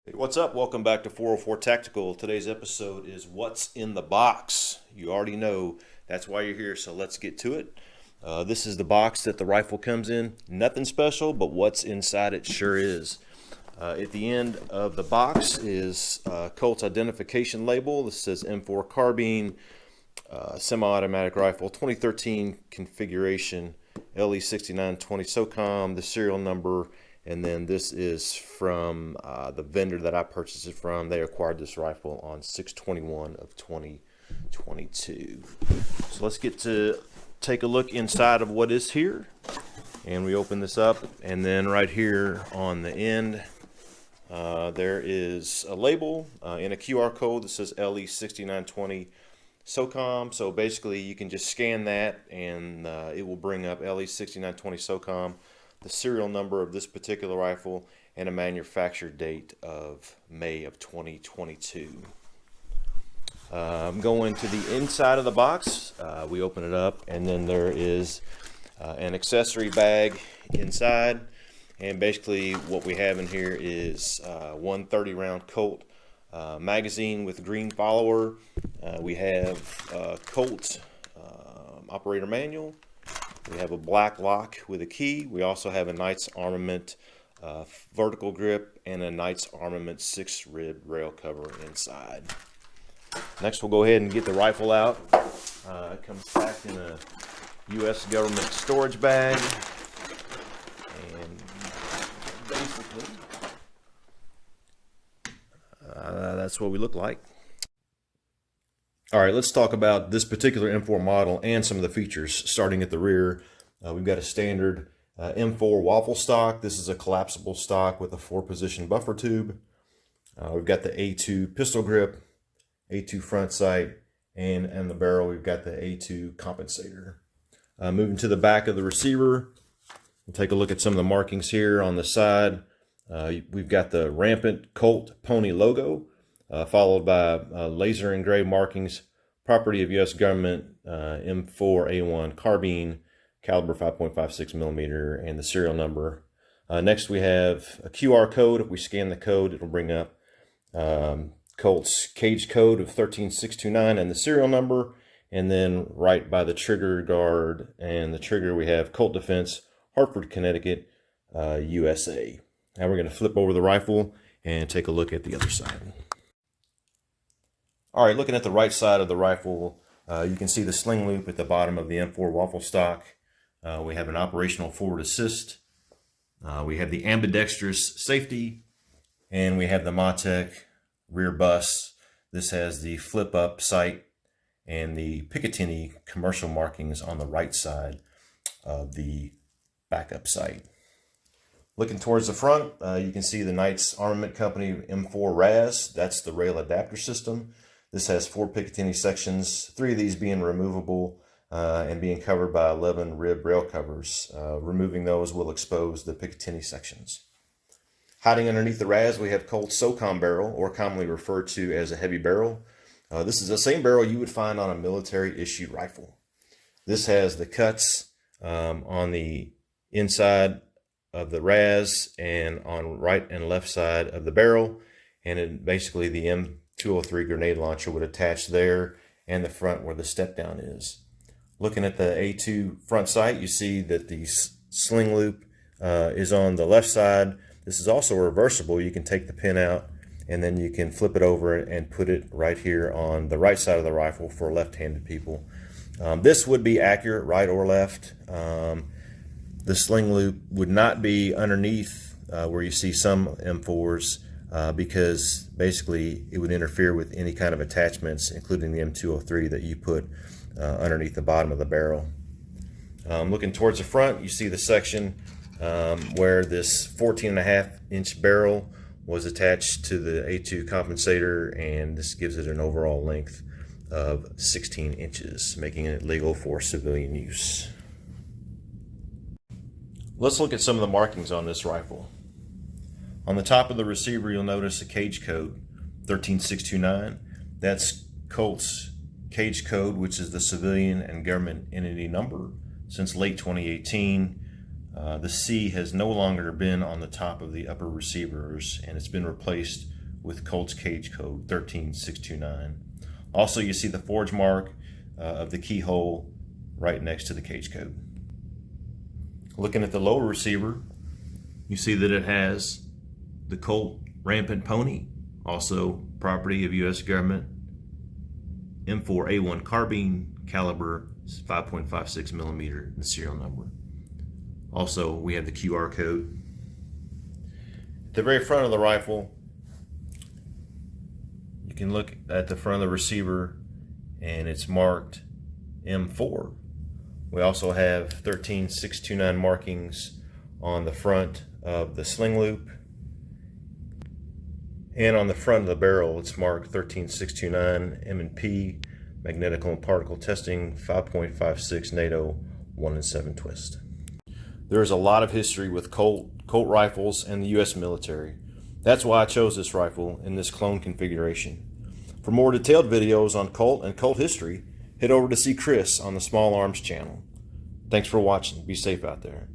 Hey, what's up? Welcome back to 404 Tactical. Today's episode is What's in the Box. You already know that's why you're here, so let's get to it. This is the box that the rifle comes in. Nothing special, but what's inside it sure is. At the end of the box is Colt's identification label. This says M4 Carbine, semi-automatic rifle, 2013 configuration, LE6920 SOCOM, the serial number. And then this is from the vendor that I purchased it from. They acquired this rifle on 6/21 of 2022. So let's get to take a look inside of what is here. And we open this up, and then right here on the end, there is a label and a QR code that says LE6920 SOCOM. So basically you can just scan that and it will bring up LE6920 SOCOM, the serial number of this particular rifle, and a manufacture date of May of 2022. Going to the inside of the box, we open it up, and then there is an accessory bag inside. And basically what we have in here is one 30-round Colt magazine with green follower. We have Colt operator manual. We have a black lock with a key. We also have a Knights Armament vertical grip and a Knights Armament 6-rib rail cover inside. Next, we'll go ahead and get the rifle out. It comes packed in a U.S. government storage bag. And basically, that's what we look like. All right, let's talk about this particular M4 model and some of the features. Starting at the rear, we've got a standard M4 waffle stock. This is a collapsible stock with a 4-position buffer tube. We've got the A2 pistol grip, A2 front sight, and the barrel, we've got the A2 compensator. Moving to the back of the receiver, we'll take a look at some of the markings here on the side. We've got the rampant Colt pony logo, followed by laser engraved markings, property of U.S. government, M4A1 carbine, caliber 5.56 millimeter, and the serial number. Next, we have a QR code. If we scan the code, it'll bring up Colt's cage code of 13629 and the serial number. And then right by the trigger guard and the trigger, we have Colt Defense, Hartford, Connecticut, USA. Now we're going to flip over the rifle and take a look at the other side. All right, looking at the right side of the rifle, you can see the sling loop at the bottom of the M4 waffle stock. We have an operational forward assist. We have the ambidextrous safety, and we have the Motec rear bus. This has the flip up sight and the Picatinny commercial markings on the right side of the backup sight. Looking towards the front, you can see the Knights Armament Company M4 RAS. That's the rail adapter system. This has 4 Picatinny sections, 3 of these being removable and being covered by 11 rib rail covers. Removing those will expose the Picatinny sections. Hiding underneath the RAS, we have Colt's SOCOM barrel, or commonly referred to as a heavy barrel. This is the same barrel you would find on a military-issued rifle. This has the cuts on the inside of the RAS and on right and left side of the barrel, and it, basically the M203 grenade launcher would attach there and the front where the step down is. Looking at the A2 front sight, you see that the sling loop is on the left side. This is also reversible. You can take the pin out and then you can flip it over and put it right here on the right side of the rifle for left-handed people. This would be accurate, right or left. The sling loop would not be underneath where you see some M4s because basically it would interfere with any kind of attachments, including the M203 that you put underneath the bottom of the barrel. Looking towards the front, you see the section where this 14.5-inch barrel was attached to the A2 compensator, and this gives it an overall length of 16 inches, making it legal for civilian use. Let's look at some of the markings on this rifle. On the top of the receiver, you'll notice a cage code, 13629. That's Colt's cage code, which is the civilian and government entity number. Since late 2018, The C has no longer been on the top of the upper receivers, and it's been replaced with COLT's cage code 13629. Also, you see the forge mark of the keyhole right next to the cage code. Looking at the lower receiver, you see that it has the COLT rampant pony, also property of U.S. government, M4A1 carbine, caliber 5.56 millimeter, the serial number. Also, we have the QR code. At the very front of the rifle, you can look at the front of the receiver and it's marked M4. We also have 13629 markings on the front of the sling loop, and on the front of the barrel it's marked 13629 M&P magnetical and particle testing 5.56 NATO 1-in-7 twist. There is a lot of history with Colt rifles and the U.S. military. That's why I chose this rifle in this clone configuration. For more detailed videos on Colt and Colt history, head over to see Chris on the Small Arms channel. Thanks for watching. Be safe out there.